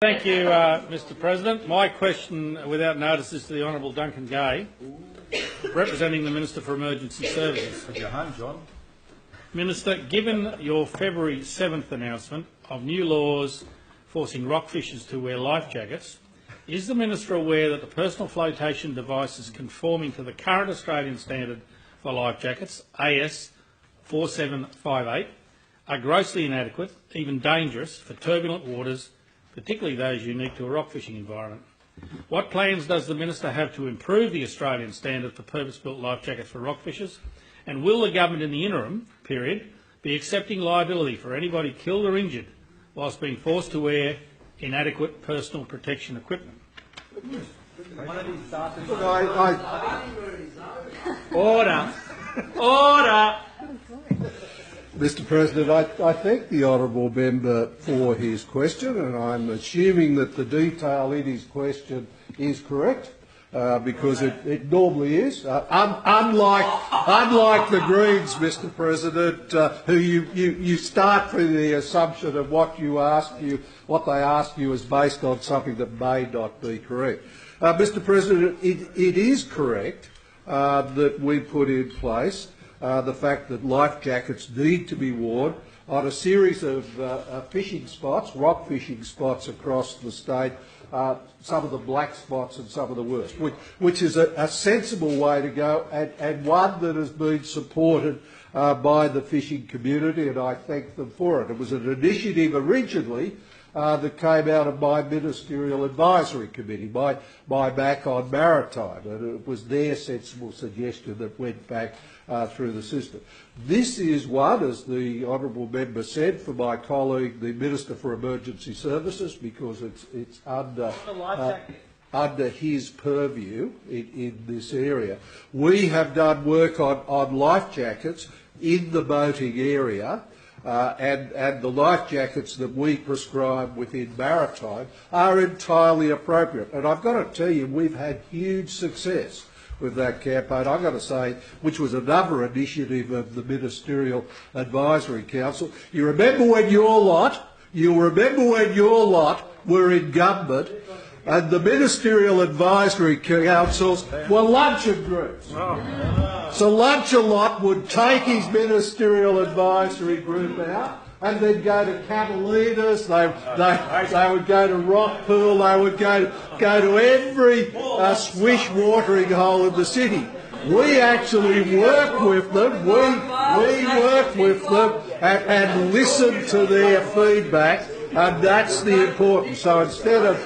Thank you, Mr President. My question, without notice, is to the Honourable Duncan Gay, representing the Minister for Emergency Services. Take your home, John. Minister, given your February 7th announcement of new laws forcing rock fishers to wear life jackets, is the Minister aware that the personal flotation devices conforming to the current Australian standard for life jackets, AS 4758, are grossly inadequate, even dangerous, for turbulent waters, particularly those unique to a rock fishing environment? What plans does the Minister have to improve the Australian standard for purpose-built life jackets for rock fishers? And will the government in the interim period be accepting liability for anybody killed or injured whilst being forced to wear inadequate personal protection equipment? Order. Order. Mr President, I thank the honourable member for his question, and I'm assuming that the detail in his question is correct, because it normally is. Unlike the Greens, Mr President, who you start with the assumption of what they ask you is based on something that may not be correct. Mr President, it is correct that we put in place the fact that life jackets need to be worn on a series of fishing spots, rock fishing spots across the state, some of the black spots and some of the worst, which is a sensible way to go, and one that has been supported by the fishing community, and I thank them for it. It was an initiative originally that came out of my ministerial advisory committee, my back on maritime, and it was their sensible suggestion that went back through the system. This is one, as the honourable member said, for my colleague, the Minister for Emergency Services, because it's under his purview in this area. We have done work on life jackets in the boating area, and the life jackets that we prescribe within maritime are entirely appropriate. And I've got to tell you, we've had huge success with that campaign. I've got to say, which was another initiative of the Ministerial Advisory Council. You remember when your lot were in government, and the Ministerial Advisory Councils were luncheon groups. So Lunch-a-Lot would take his Ministerial Advisory Group out and then go to Catalinas, they would go to Rockpool, they would go to every swish watering hole in the city. We actually work with them, we work with them and listen to their feedback, and that's the importance. So instead of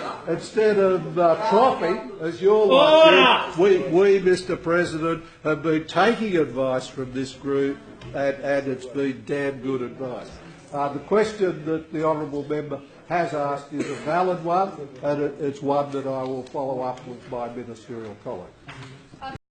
troughing, as you're like, we, Mr President, have been taking advice from this group, and it's been damn good advice. The question that the honourable member has asked is a valid one, and it's one that I will follow up with my ministerial colleague.